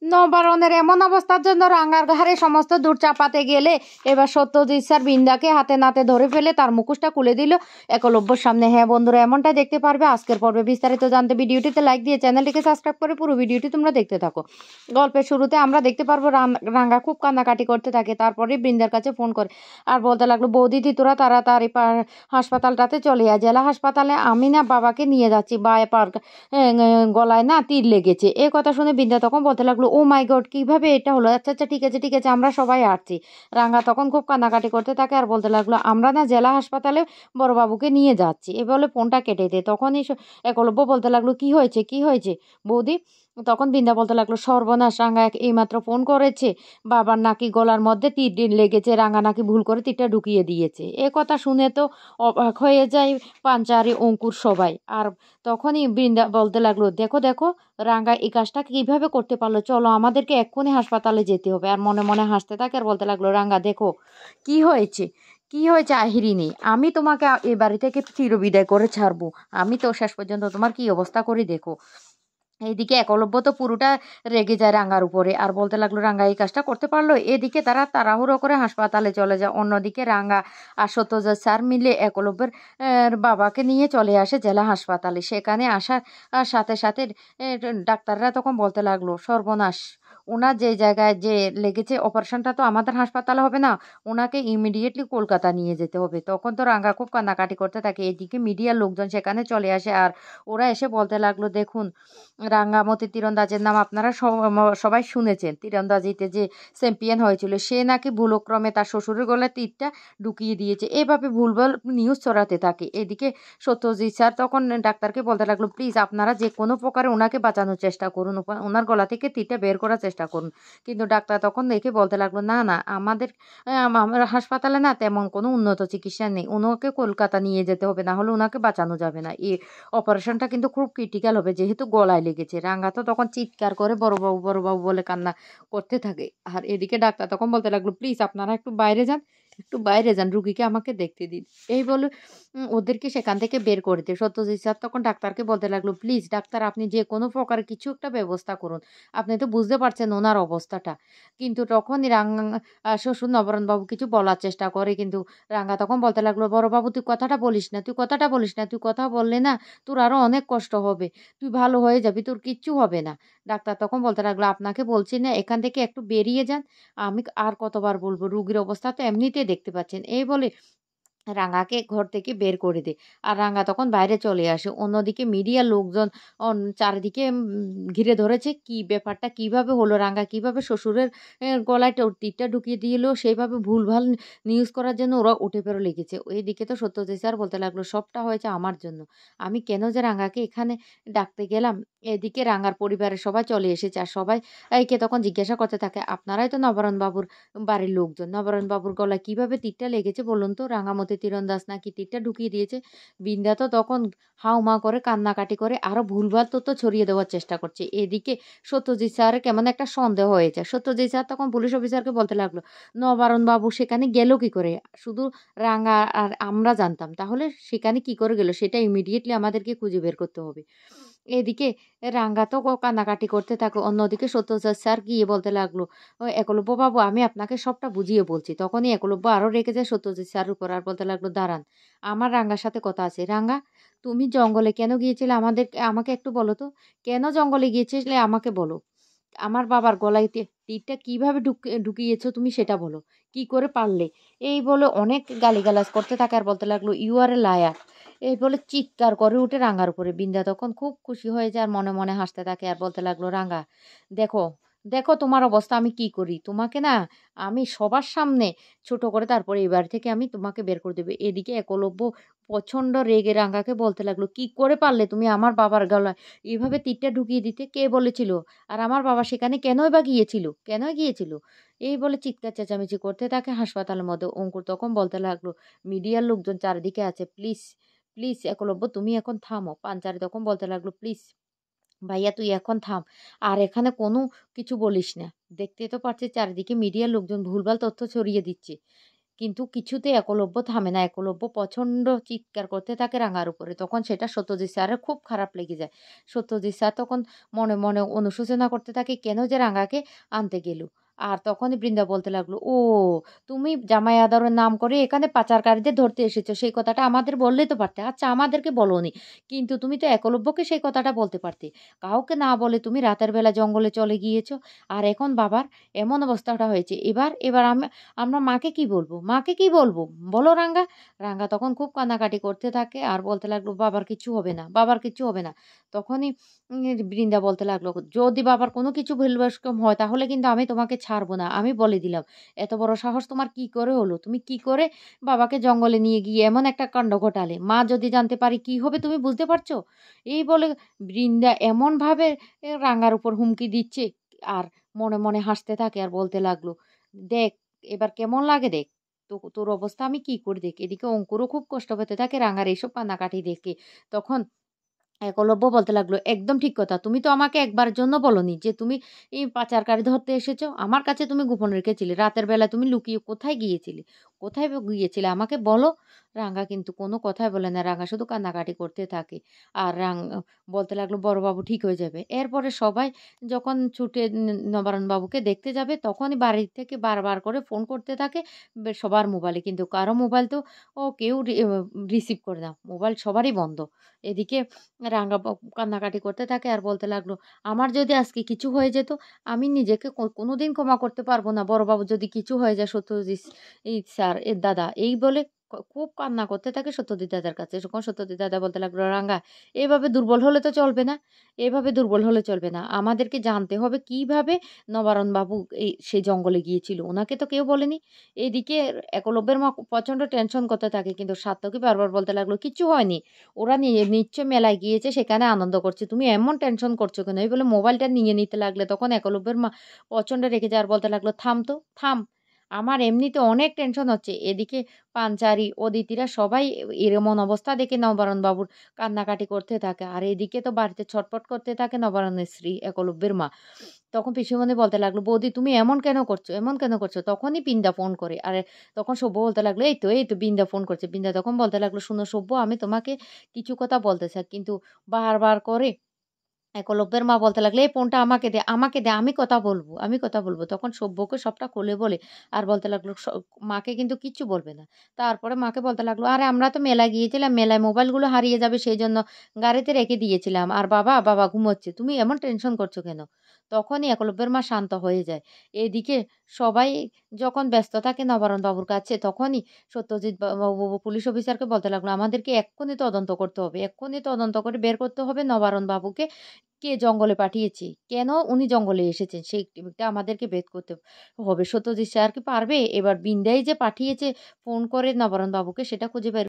নবারণের এমন অবস্থার জন্য রাঙ্গার ঘাড়ে সমস্ত দূর চাপাতে গেলে এবার সত্যজিৎ স্যার বৃন্দাকে হাতে নাতে ধরে ফেলে তার মুখোশটা খুলে দিল একলব্যর সামনে। হ্যাঁ বন্ধুরা, এমনটা দেখতে পারবে আজকের পর্বে। বিস্তারিত জানতে ভিডিওটিতে লাইক দিয়ে চ্যানেলটিকে সাবস্ক্রাইব করে পুরো ভিডিওটি তোমরা দেখতে থাকো। গল্পের শুরুতে আমরা দেখতে পারবো রাঙ্গা খুব কান্নাকাটি করতে থাকে। তারপরে বৃন্দার কাছে ফোন করে আর বলতে লাগলো, বৌদি তোরা তাড়াতাড়ি হাসপাতালটাতে চলে আয়, জেলা হাসপাতালে আমি না বাবাকে নিয়ে যাচ্ছি, গলায় না তীর লেগেছে। এ কথা শুনে বৃন্দা তখন বলতে লাগলো, ও মাই গড, কিভাবে এটা হলো? আচ্ছা আচ্ছা, ঠিক আছে ঠিক আছে, আমরা সবাই আসছি। রাঙ্গা তখন খুব কান্নাকাটি করতে থাকে আর বলতে লাগলো, আমরা না জেলা হাসপাতালে বড়বাবুকে নিয়ে যাচ্ছি। এ বলে ফোনটা কেটে দেয়। তখনই একলব্য বলতে লাগলো, কি হয়েছে কি হয়েছে বৌদি? তখন বৃন্দা বলতে লাগলো, সর্বনাশ, রাঙ্গা এইমাত্র ফোন করেছে, বাবার নাকি গলার মধ্যে তীর লেগেছে, রাঙ্গা নাকি ভুল করে তীরটা ঢুকিয়ে দিয়েছে। এ কথা শুনে তো অবাক হয়ে যায় পাঞ্চারি অঙ্কুর সবাই। আর তখনই বৃন্দা বলতে লাগলো, দেখো দেখো, রাঙ্গা এই কাজটা কিভাবে করতে পারলো, চলো আমাদেরকে এক্ষুনি হাসপাতালে যেতে হবে। আর মনে মনে হাসতে থাকে আর বলতে লাগলো, রাঙ্গা দেখো কি হয়েছে, কি হয়েছে আহিরিনী, আমি তোমাকে এই বাড়ি থেকে চিরবিদায় করে ছাড়বো, আমি তো শেষ পর্যন্ত তোমার কি অবস্থা করে দেখো। এইদিকে একলব্য তো পুরোটা রেগে যায় রাঙ্গার উপরে আর বলতে লাগলো, রাঙ্গা এই কাজটা করতে পারলো? এদিকে তারা তাড়াহুড়ো করে হাসপাতালে চলে যায়। অন্যদিকে রাঙ্গা আর সত্যজিৎ স্যার মিলে একলব্যের বাবাকে নিয়ে চলে আসে জেলা হাসপাতালে। সেখানে আসার সাথে সাথে ডাক্তাররা তখন বলতে লাগলো, সর্বনাশ, ওনার যে জায়গায় যে লেগেছে অপারেশনটা তো আমাদের হাসপাতালে হবে না, ওনাকে ইমিডিয়েটলি কলকাতা নিয়ে যেতে হবে। তখন তো রাঙ্গা খুব কান্নাকাটি করতে থাকে। এদিকে মিডিয়ার লোকজন সেখানে চলে আসে আর ওরা এসে বলতে লাগলো, দেখুন, রাঙ্গামতি তীরন্দাজের নাম আপনারা সবাই শুনেছেন। তীরন্দাজিতে যে চ্যাম্পিয়ন হয়েছিল সে নাকি ভুলক্রমে তার শ্বশুরের গলায় তীরটা ঢুকিয়ে দিয়েছে। এভাবে ভুলভাল নিউজ ছড়াতে থাকে। এদিকে সত্যজিৎ স্যার তখন ডাক্তারকে বলতে লাগলো, প্লিজ আপনারা যে কোনো প্রকারে ওনাকে বাঁচানোর চেষ্টা করুন, ওনার গলা থেকে তীরটা বের করার চেষ্টা করুন। কিন্তু ডাক্তার তখন দেখে বলতে লাগলো, না না, আমাদের আমার হাসপাতালে না তেমন কোনো উন্নত চিকিৎসা নেই, ওনাকে কলকাতা নিয়ে যেতে হবে, না হলে ওনাকে বাঁচানো যাবে না। অপারেশনটা কিন্তু খুব ক্রিটিক্যাল হবে, যেহেতু গলায় লেগেছে। রাঙ্গা তো তখন চিৎকার করে বড়বাবু বলে কান্না করতে থাকে। আর এদিকে ডাক্তার তখন বলতে লাগলো, প্লিজ আপনারা একটু বাইরে যান, একটু বাইরে যান, রুগীকে আমাকে দেখতে দিন। এই বলে ওদেরকে সেখান থেকে বের করে দেয়। সত্যজিৎ স্যার তখন ডাক্তারকে বলতে লাগলো, প্লিজ ডাক্তার, আপনি যে কোনো প্রকার কিছু একটা ব্যবস্থা করুন, আপনি তো বুঝতে পারছেন ওনার অবস্থাটা। কিন্তু তখনই শ্বশুর নবরণ বাবু কিছু বলার চেষ্টা করে, কিন্তু রাঙ্গা তখন বলতে লাগলো, বড়বাবু তুই কথাটা বলিস না, তুই কথাটা বলিস না, তুই কথা বললে না তোর আরো অনেক কষ্ট হবে, তুই ভালো হয়ে যাবি, তোর কিচ্ছু হবে না। ডাক্তার তখন বলতে লাগলো, আপনাকে বলছি না এখান থেকে একটু বেরিয়ে যান, আমি আর কতবার বলবো, রুগীর অবস্থা তো এমনিতেই দেখতে পাচ্ছেন। এই বলে রাঙাকে ঘর থেকে বের করে দেয়। আর রাঙা তখন বাইরে চলে আসে। অন্যদিকে মিডিয়ার লোকজন চারিদিকে ঘিরে ধরেছে, কি ব্যাপারটা কিভাবে হলো, রাঙা কিভাবে শ্বশুরের গলায় তীরটা ঢুকিয়ে দিল, সেইভাবে ভুলভাল নিউজ করার জন্য ওরা উঠে পেরো লেগেছে। ওইদিকে তো সত্যজিৎ স্যার বলতে লাগলো, সবটা হয়েছে আমার জন্য, আমি কেন যে রাঙাকে এখানে ডাকতে গেলাম। এদিকে রাঙার পরিবারের সবাই চলে এসেছে আর সবাই একে তখন জিজ্ঞাসা করতে থাকে, আপনারাই তো নবরণ বাবুর বাড়ির লোকজন, নবরণ বাবুর গলায় কিভাবে তীরটা লেগেছে বলুন তো, রাঙামতি তীরন্দাজ নাকি তীরটা ঢুকিয়ে দিয়েছে। বিন্দা তো তখন হাউমা করে কান্নাকাটি করে আরো ভুলভাল তথ্য ছড়িয়ে দেওয়ার চেষ্টা করছে। এদিকে সত্যজিৎ স্যারের কেমন একটা সন্দেহ হয়েছে। সত্যজিৎ স্যার তখন পুলিশ অফিসারকে বলতে লাগলো, নবারণ বাবু সেখানে গেল কি করে, শুধু রাঙা আর আমরা জানতাম, তাহলে সেখানে কি করে গেল সেটা ইমিডিয়েটলি আমাদেরকে খুঁজে বের করতে হবে। এদিকে রাঙ্গা তো কান্নাকাটি করতে থাকলো। অন্যদিকে সত্যজিৎ স্যার গিয়ে বলতে লাগলো, ও একলব্য বাবু, আমি আপনাকে সবটা বুঝিয়ে বলছি। তখনই একলব্য আরো রেগে যায় সত্যজিৎ স্যার উপর আর বলতে লাগলো, দাঁড়ান, আমার রাঙ্গার সাথে কথা আছে। রাঙ্গা, তুমি জঙ্গলে কেন গিয়েছিলে, আমাকে একটু বলো তো, কেন জঙ্গলে গিয়েছিলে আমাকে বলো। আমার বাবার গলায় তীরটা কিভাবে ঢুকিয়েছো তুমি সেটা বলো, কি করে পারলে। এই বলে অনেক গালিগালাজ করতে থাকে আর বলতে লাগলো, ইউ আর এ লায়ার। এই বলে চিৎকার করে উঠে রাঙ্গার উপরে। বিন্দা তখন খুব খুশি হয়ে যায় আর মনে মনে হাসতে থাকে আর বলতে লাগলো, রাঙ্গা দেখো, দেখো তোমার অবস্থা আমি কি করি, তোমাকে না আমি সবার সামনে ছোট করে তারপরে এই বাড়ি থেকে আমি তোমাকে বের করে দেবে। এদিকে একলব্য প্রচন্ড রেগে রাঙ্গাকে বলতে লাগলো, কি করে পারলে তুমি আমার বাবার গলায় এইভাবে তীরটা ঢুকিয়ে দিতে, কে বলেছিল, আর আমার বাবা সেখানে কেনই বা গিয়েছিল, কেনই গিয়েছিল। এই বলে চিৎকার চেঁচামেচি করতে থাকে হাসপাতালের মধ্যে। অঙ্কুর তখন বলতে লাগলো, মিডিয়ার লোকজন চারিদিকে আছে, প্লিজ প্লিজ একলব্য তুমি এখন থামো। পাঞ্চারি তখন বলতে লাগলো, প্লিজ ভাইয়া তুই এখন থাম, আর এখানে কোনো কিছু বলিস না, দেখতে তো পারছিস চারিদিকে মিডিয়ার লোকজন ভুলভাল তথ্য ছড়িয়ে দিচ্ছে। কিন্তু কিছুতে একলব্য থামে না। একলব্য প্রচণ্ড চিৎকার করতে থাকে রাঙার উপরে। তখন সেটা সত্যজিৎ স্যারের খুব খারাপ লেগে যায়। সত্যজিৎ স্যার তখন মনে, মনে অনুশোচনা করতে থাকে কেন যে রাঙাকে আনতে গেল। আর তখনই বৃন্দা বলতে লাগলো, "ও তুমি জামাই আদরের নাম করে এখানে পাচারকারীদের ধরতে এসেছো। সেই কথাটা আমাদের বললেই তো পারতে। আচ্ছা আমাদেরকে বলোনি। কিন্তু তুমি তো একলব্যকে সেই কথাটা বলতে পারতে। কাউকে না বলে তুমি রাতের বেলা জঙ্গলে চলে গিয়েছো। আর এখন বাবার এমন অবস্থাটা হয়েছে। এবার আমরা মাকে কি বলবো? মাকে কি বলবো? বলো রাঙ্গা।" রাঙ্গা তখন খুব কান্নাকাটি করতে থাকে আর বলতে লাগলো, "বাবার কিচ্ছু হবে না, বাবার কিচ্ছু হবে না।" তখনই বৃন্দা বলতে লাগলো, "যদি বাবার কোনো কিছু ভুলভ্রস্কম হয় তাহলে কিন্তু আমি তোমাকে ছাড়বো না। আমি বলে দিলাম। এত বড় সাহস তোমার কি করে হলো? তুমি কি করে বাবাকে জঙ্গলে নিয়ে গিয়ে এমন একটা কাণ্ড ঘটালে? মা যদি জানতে পারে কি হবে তুমি বুঝতে পারছো?" এই বলে বৃন্দা এমনভাবে রাঙ্গার উপর হুমকি দিচ্ছে আর মনে, মনে হাসতে থাকে আর বলতে লাগলো, "দেখ এবার কেমন লাগে দেখ। তোর অবস্থা আমি কি করি দেখ।" এদিকে অঙ্কুরও খুব কষ্ট পেতে থাকে রাঙার এইসব কান্নাকাটি দেখে। তখন একলব্য বলতে লাগলো, "একদম ঠিক কথা। তুমি তো আমাকে একবারের জন্য বলোনি যে তুমি এই পাচারকারী ধরতে এসেছো। আমার কাছে তুমি গোপন রেখেছিলে। রাতের বেলা তুমি লুকিয়ে কোথায় গিয়েছিলে? কোথায় গিয়েছিলে আমাকে বলো?" রাঙা কিন্তু কোনো কথাই বলে না। রাঙা শুধু কান্নাকাটি করতে থাকে। আর বলতে লাগলো, "বড়বাবু ঠিক হয়ে যাবে।" এরপরে সবাই যখন ছুটে নবারুণবাবুকে দেখতে যাবে তখনই বাড়ি থেকে বারবার করে ফোন করতে থাকে সবার মোবাইলে। কিন্তু কারো মোবাইল তো কেউ রিসিভ করে না। মোবাইল সবারই বন্ধ। এদিকে রাঙা কান্নাকাটি করতে থাকে আর বলতে লাগলো, "আমার যদি আজকে কিছু হয়ে যেত, আমি নিজেকে কোনোদিন ক্ষমা করতে পারব না। বড়বাবুর যদি কিছু হয়ে যায় সত্যজিৎ স্যার এর দাদা।" এই বলে খুব কান্না করতে থাকে সত্যজিৎ দাদার কাছে। তখন সত্যজিৎ দাদা বলতে লাগলো, "রাঙা এভাবে দুর্বল হলে তো চলবে না। এভাবে দুর্বল হলে চলবে না। আমাদেরকে জানতে হবে কিভাবে নবারুণ বাবু সেই জঙ্গলে গিয়েছিল। উনাকে তো কেউ বলেনি।" এদিকে একলব্যের মা প্রচন্ড টেনশন করতে থাকে। কিন্তু সাত্তকী বারবার বলতে লাগলো, "কিচ্ছু হয়নি। ওরা নিশ্চয়ই মেলায় গিয়েছে সেখানে আনন্দ করছে। তুমি এমন টেনশন করছো কেন?" এই বলে মোবাইলটা নিয়ে নিতে লাগলে তখন একলব্যের মা প্রচন্ড রেগে যায় আর বলতে লাগলো, "থাম তো, থাম। আমার এমনিতে অনেক টেনশন হচ্ছে।" এদিকে পাঞ্চারি, অদিতিরা সবাই এমন অবস্থা দেখে নবারুণ বাবুর কান্নাকাটি করতে থাকে। আর এদিকে তো বাড়িতে ছটফট করতে থাকে নবারুণের স্ত্রী একলব্যের মা। তখন পিসিমণি বলতে লাগলো, "বৌদি তুমি এমন কেন করছো? এমন কেন করছো?" তখনই বিন্দা ফোন করে। আর তখন সব্য বলতে লাগলো, এই তো বিন্দা ফোন করছে।" বিন্দা তখন বলতে লাগলো, "শুনো সব্য আমি তোমাকে কিছু কথা বলতে চাই।" কিন্তু বারবার করে একলব্যের মা বলতে লাগলো, "এই ফোনটা আমাকে দে, আমাকে দে। আমি কথা বলবো, আমি কথা বলবো।" তখন সব্যকে সবটা খুলে বলে আর বলতে লাগলো মাকে কিন্তু কিচ্ছু বলবে না। তারপরে মাকে বলতে লাগলো, "আরে আমরা তো মেলায় গিয়েছিলাম। মেলায় মোবাইলগুলো হারিয়ে যাবে সেইজন্য গাড়িতে রেখে দিয়েছিলাম। আর বাবা ঘুমোচ্ছে। তুমি এমন টেনশন করছো কেন?" তখনই একলব্যের মা শান্ত হয়ে যায়। এদিকে সবাই যখন ব্যস্ত থাকে নবারুণ বাবুর কাছে তখনই সত্যজিৎ বাবু পুলিশ অফিসারকে বলতে লাগলো, "আমাদেরকে এক্ষুনি তদন্ত করতে হবে। এক্ষুনি তদন্ত করে বের করতে হবে নবারুণ বাবুকে কে জঙ্গলে পাঠিয়েছে? কেন উনি জঙ্গলে এসেছেন? সেইটা আমাদেরকে ভেদ করতে হবে। সত্যজিৎ স্যার কি পারবে? এবার বিন্দাই যে পাঠিয়েছে ফোন করে নবারুণ বাবুকে সেটা খুঁজে বের